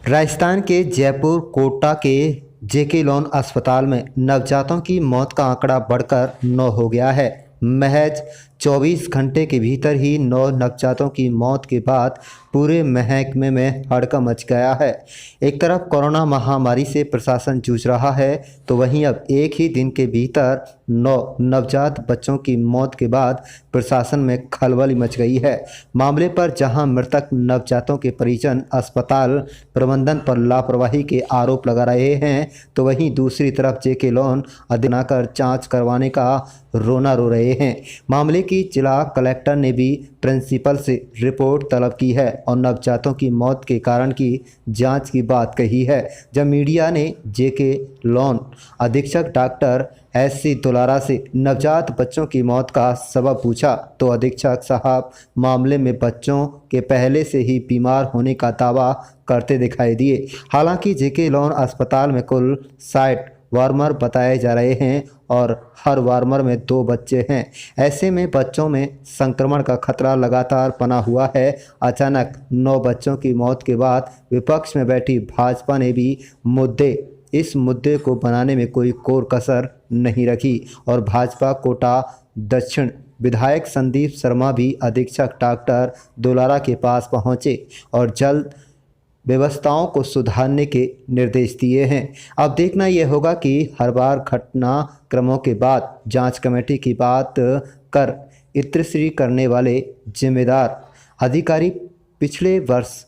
राजस्थान के जयपुर कोटा के जेके लोन अस्पताल में नवजातों की मौत का आंकड़ा बढ़कर 9 हो गया है। महज 24 घंटे के भीतर ही 9 नवजातों की मौत के बाद पूरे महकमे में हड़कंप मच गया है। एक तरफ कोरोना महामारी से प्रशासन जूझ रहा है, तो वहीं अब एक ही दिन के भीतर 9 नवजात बच्चों की मौत के बाद प्रशासन में खलबली मच गई है। मामले पर जहां मृतक नवजातों के परिजन अस्पताल प्रबंधन पर लापरवाही के आरोप लगा रहे हैं, तो वहीं दूसरी तरफ जेके लोन बनाकर जांच करवाने का रोना रो रहे हैं। मामले की जिला कलेक्टर ने भी प्रिंसिपल से रिपोर्ट तलब की है और नवजातों की मौत के कारण की जांच की बात कही है। जब मीडिया ने जेके लोन अधीक्षक डॉक्टर SC दुलारा से नवजात बच्चों की मौत का सबब पूछा, तो अधीक्षक साहब मामले में बच्चों के पहले से ही बीमार होने का दावा करते दिखाई दिए। हालांकि जेके लोन अस्पताल में कुल 60 वार्मर बताए जा रहे हैं और हर वार्मर में 2 बच्चे हैं। ऐसे में बच्चों में संक्रमण का खतरा लगातार बना हुआ है। अचानक 9 बच्चों की मौत के बाद विपक्ष में बैठी भाजपा ने भी इस मुद्दे को बनाने में कोई कोर कसर नहीं रखी और भाजपा कोटा दक्षिण विधायक संदीप शर्मा भी अधीक्षक डॉक्टर दुलारा के पास पहुंचे और जल्द व्यवस्थाओं को सुधारने के निर्देश दिए हैं। अब देखना यह होगा कि हर बार घटनाक्रमों के बाद जांच कमेटी की बात कर इत्रश्री करने वाले जिम्मेदार अधिकारी पिछले वर्ष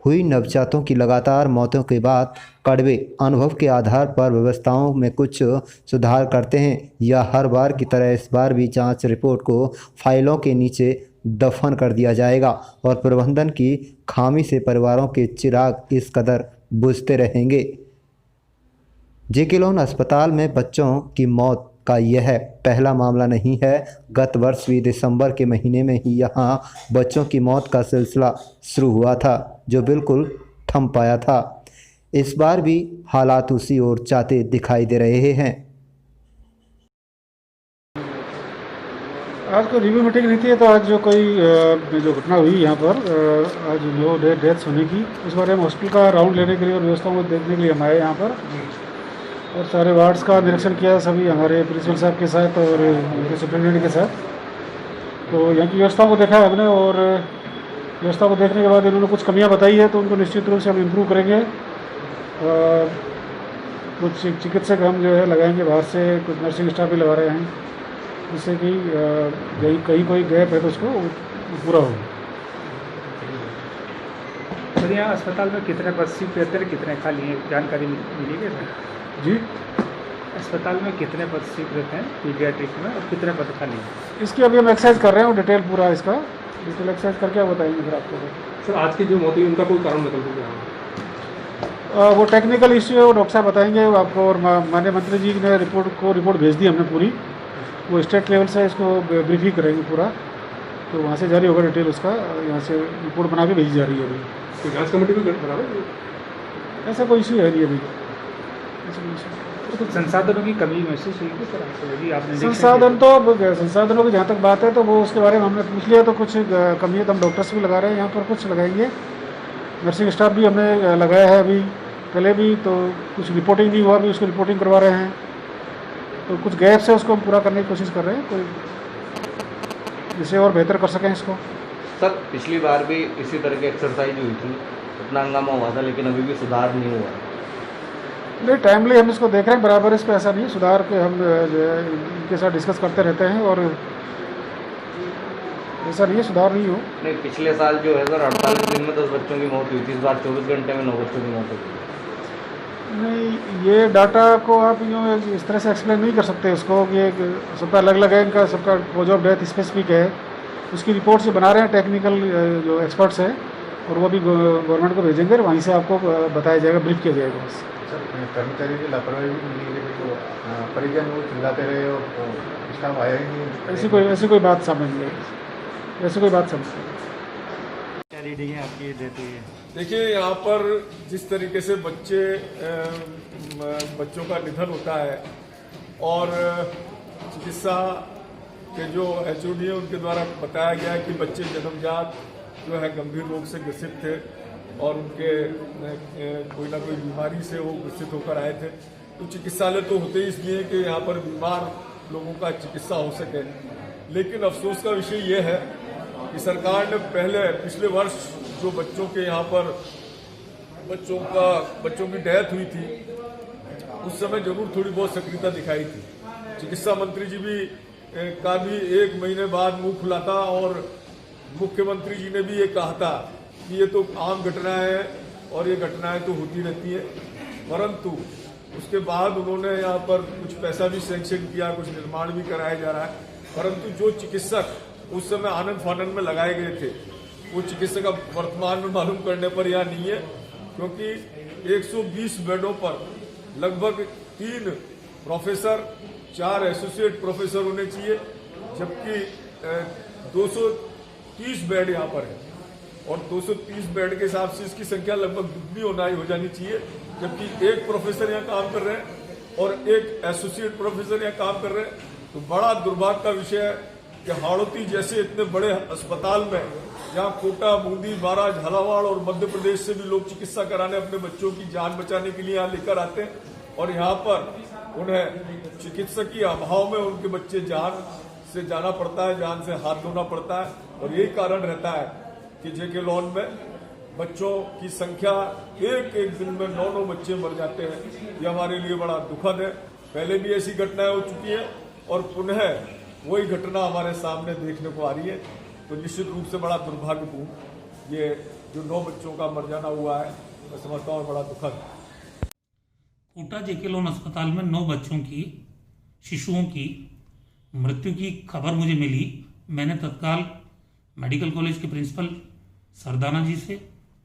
हुई नवजातों की लगातार मौतों के बाद कड़वे अनुभव के आधार पर व्यवस्थाओं में कुछ सुधार करते हैं, या हर बार की तरह इस बार भी जांच रिपोर्ट को फाइलों के नीचे दफन कर दिया जाएगा और प्रबंधन की खामी से परिवारों के चिराग इस कदर बुझते रहेंगे। जेके लोन अस्पताल में बच्चों की मौत का यह पहला मामला नहीं है। गत वर्ष भी दिसंबर के महीने में ही यहाँ बच्चों की मौत का सिलसिला शुरू हुआ था, जो बिल्कुल थम पाया था। इस बार भी हालात उसी ओर जाते दिखाई दे रहे हैं। आज कोई रिव्यू मीटिंग नहीं थी, तो आज जो घटना हुई यहाँ पर आज 9 डेथ्स होने की, उस बारे में हॉस्पिटल का राउंड लेने के लिए और व्यवस्थाओं को देखने के लिए हम आए यहाँ पर और सारे वार्ड्स का निरीक्षण किया, सभी हमारे प्रिंसिपल साहब के साथ और उनके सुप्रिटेंडेंट के साथ। तो यहाँ की व्यवस्थाओं को देखा है हमने और व्यवस्था को देखने के बाद इन्होंने कुछ कमियाँ बताई है, तो उनको निश्चित रूप से हम इम्प्रूव करेंगे। कुछ चिकित्सक हम जो है लगाएंगे बाहर से, कुछ नर्सिंग स्टाफ भी लगा रहे हैं, जिससे कि कहीं कोई गैप है तो उसको पूरा हो। सर, यहाँ अस्पताल में कितने बस सीट रहते हैं, कितने खाली हैं, जानकारी मिली है सर? जी, अस्पताल में कितने पद सीट रहते हैं पीडियाट्रिक में और कितने पद खाली हैं? इसकी अभी हम एक्सरसाइज कर रहे हैं, डिटेल पूरा इसका डिटेल एक्सरसाइज करके बताएंगे फिर आपको। सर, आज की जो मौत हुई उनका कोई कारण निकल गया? वो टेक्निकल इश्यू है, वो डॉक्टर साहब बताएंगे आपको। और माननीय मंत्री जी ने रिपोर्ट भेज दी हमने पूरी, वो स्टेट लेवल से इसको ब्रीफिंग करेंगे पूरा, तो वहाँ से जारी होगा डिटेल उसका। यहाँ से रिपोर्ट बना के भेजी जा रही है अभी। तो जांच कमेटी भी बना रहे हैं? ऐसा कोई इशू है नहीं अभी। तो कुछ संसाधनों की कमी महसूस हुई सर आपको? यदि आपने संसाधनों की जहाँ तक बात है तो वो उसके बारे में हमने पूछ लिया, तो कुछ कमी है तो हम डॉक्टर्स भी लगा रहे हैं यहाँ पर, कुछ लगाएंगे। नर्सिंग स्टाफ भी हमने लगाया है अभी पहले भी, तो कुछ रिपोर्टिंग नहीं हुआ, अभी उसको रिपोर्टिंग करवा रहे हैं। तो कुछ गैप्स है, उसको हम पूरा करने की कोशिश कर रहे हैं, कोई जिससे और बेहतर कर सकें इसको। सर, पिछली बार भी इसी तरह की एक्सरसाइज हुई थी, इतना हंगामा हुआ था, लेकिन अभी भी सुधार नहीं हुआ। नहीं, टाइमली हम इसको देख रहे हैं बराबर, इस पर ऐसा नहीं सुधार के हम जो है इनके साथ डिस्कस करते रहते हैं और ऐसा नहीं है सुधार नहीं हो। नहीं, पिछले साल जो है सर 48 दिन में 10 बच्चों की मौत हुई थी, इस बार 24 घंटे में 9 बच्चों की मौत हुई। नहीं, ये डाटा को आप यूँ इस तरह से एक्सप्लेन नहीं कर सकते उसको कि सबका अलग अलग है, इनका सबका कॉज ऑफ डेथ स्पेसिफिक है। उसकी रिपोर्ट से बना रहे हैं टेक्निकल जो एक्सपर्ट्स हैं, और वो भी गवर्नमेंट को भेजेंगे और वहीं से आपको बताया जाएगा, ब्रीफ किया जाएगा। बस सर, कर्मचारी की लापरवाही भी मिली है, तो परिजन वो चिल्लाते रहे और स्टाफ आया ही नहीं। ऐसी कोई बात समझ नहीं आई, ऐसी कोई बात समझ नहीं। क्या रीडिंग है आपकी देती है? देखिए, यहाँ पर जिस तरीके से बच्चों का निधन होता है और चिकित्सा के जो HOD है उनके द्वारा बताया गया है कि बच्चे जन्मजात जो है गंभीर रोग से ग्रसित थे, और उनके कोई ना कोई बीमारी से वो ग्रसित होकर आए थे। तो चिकित्सालय तो होते ही इसलिए कि यहाँ पर बीमार लोगों का चिकित्सा हो सके, लेकिन अफसोस का विषय ये है कि सरकार ने पिछले वर्ष जो बच्चों के यहाँ पर बच्चों की डेथ हुई थी उस समय जरूर थोड़ी बहुत सक्रियता दिखाई थी। चिकित्सा मंत्री जी का भी 1 महीने बाद मुंह खुला था और मुख्यमंत्री जी ने भी ये कहा था कि ये तो आम घटना है और ये घटनाएं तो होती रहती है, परंतु उसके बाद उन्होंने यहाँ पर कुछ पैसा भी सैंक्शन किया, कुछ निर्माण भी कराया जा रहा है, परंतु जो चिकित्सक उस समय आनंद फानंद में लगाए गए थे वो चिकित्सक अब वर्तमान में मालूम करने पर यहाँ नहीं है, क्योंकि 120 बेडों पर लगभग 3 प्रोफेसर 4 एसोसिएट प्रोफेसर होने चाहिए, जबकि 230 बेड यहाँ पर है और 230 बेड के हिसाब से इसकी संख्या लगभग दुगनी हो जानी चाहिए, जबकि 1 प्रोफेसर यहाँ काम कर रहे हैं और 1 एसोसिएट प्रोफेसर यहाँ काम कर रहे हैं। तो बड़ा दुर्भाग्य का विषय है कि हाड़ौती जैसे इतने बड़े अस्पताल में जहाँ कोटा, बूंदी, बारा, झालावाड़ और मध्य प्रदेश से भी लोग चिकित्सा कराने अपने बच्चों की जान बचाने के लिए यहाँ लेकर आते हैं और यहाँ पर उन्हें चिकित्सक के अभाव में उनके बच्चे जान से जाना पड़ता है, जान से हाथ धोना पड़ता है। और यही कारण रहता है कि जेके लॉन में बच्चों की संख्या एक दिन में 9 बच्चे मर जाते हैं। ये हमारे लिए बड़ा दुखद है। पहले भी ऐसी घटनाएं हो चुकी हैं और पुनः वही घटना हमारे सामने देखने को आ रही है। तो निश्चित रूप से बड़ा दुर्भाग्यपूर्ण ये जो 9 बच्चों का मर जाना हुआ है, मैं समझता हूँ बड़ा दुखद। कोटा जेके लोन अस्पताल में 9 बच्चों की, शिशुओं की मृत्यु की खबर मुझे मिली। मैंने तत्काल मेडिकल कॉलेज के प्रिंसिपल सरदाना जी से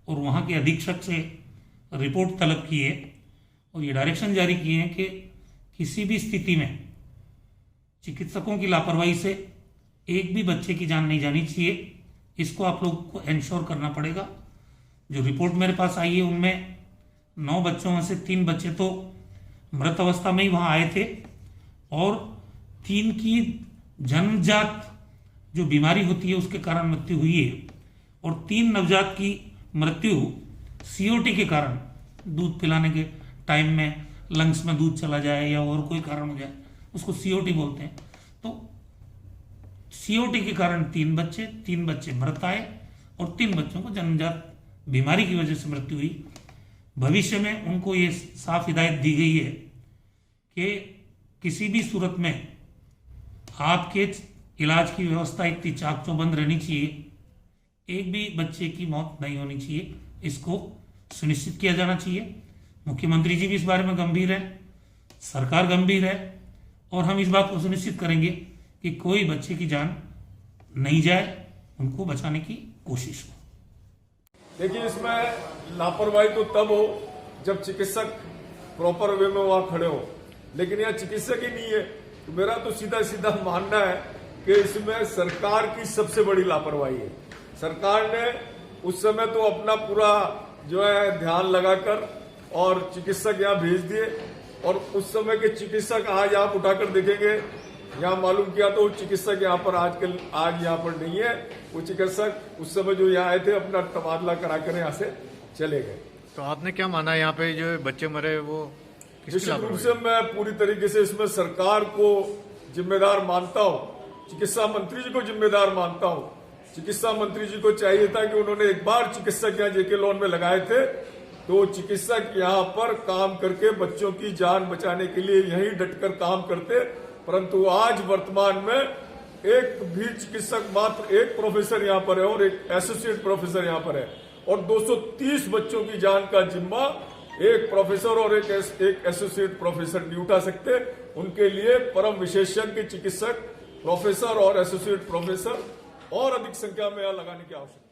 और वहाँ के अधीक्षक से रिपोर्ट तलब की है और ये डायरेक्शन जारी किए हैं कि किसी भी स्थिति में चिकित्सकों की लापरवाही से एक भी बच्चे की जान नहीं जानी चाहिए। इसको आप लोगों को एंश्योर करना पड़ेगा। जो रिपोर्ट मेरे पास आई है उनमें 9 बच्चों में से 3 बच्चे तो मृत अवस्था में ही वहाँ आए थे और 3 की जन्मजात जो बीमारी होती है उसके कारण मृत्यु हुई है और 3 नवजात की मृत्यु सीओटी के कारण, दूध पिलाने के टाइम में लंग्स में दूध चला जाए या और कोई कारण हो जाए, उसको सीओटी बोलते हैं। तो सीओटी के कारण 3 बच्चे मृत आए और 3 बच्चों को जन्मजात बीमारी की वजह से मृत्यु हुई। भविष्य में उनको ये साफ हिदायत दी गई है कि किसी भी सूरत में आपके इलाज की व्यवस्था इतनी चाक चौबंद रहनी चाहिए, एक भी बच्चे की मौत नहीं होनी चाहिए, इसको सुनिश्चित किया जाना चाहिए। मुख्यमंत्री जी भी इस बारे में गंभीर है, सरकार गंभीर है और हम इस बात को सुनिश्चित करेंगे कि कोई बच्चे की जान नहीं जाए, उनको बचाने की कोशिश हो। देखिए, इसमें लापरवाही तो तब हो जब चिकित्सक प्रॉपर वे में वहां खड़े हो, लेकिन यहाँ चिकित्सक ही नहीं है। तो मेरा तो सीधा सीधा मानना है कि इसमें सरकार की सबसे बड़ी लापरवाही है। सरकार ने उस समय तो अपना पूरा जो है ध्यान लगाकर और चिकित्सक यहाँ भेज दिए और उस समय के चिकित्सक आज आप उठाकर देखेंगे, यहाँ मालूम किया तो चिकित्सक यहाँ पर आज यहाँ पर नहीं है। वो चिकित्सक उस समय जो यहाँ आए थे अपना तबादला कराकर यहाँ से चले गए। तो आपने क्या माना यहाँ पे जो बच्चे मरे वो निश्चित रूप से मैं पूरी तरीके से इसमें सरकार को जिम्मेदार मानता हूँ, चिकित्सा मंत्री जी को जिम्मेदार मानता हूँ। चिकित्सा मंत्री जी को चाहिए था कि उन्होंने एक बार चिकित्सक यहाँ जेके लॉन में लगाए थे तो चिकित्सक यहाँ पर काम करके बच्चों की जान बचाने के लिए यहीं डटकर काम करते, परंतु आज वर्तमान में एक भी चिकित्सक, मात्र 1 प्रोफेसर यहाँ पर है और 1 एसोसिएट प्रोफेसर यहाँ पर है और 230 बच्चों की जान का जिम्मा 1 प्रोफेसर और एक एसोसिएट प्रोफेसर नहीं उठा सकते। उनके लिए परम विशेषज्ञ चिकित्सक, प्रोफेसर और एसोसिएट प्रोफेसर और अधिक संख्या में यहाँ लगाने की आवश्यकता है।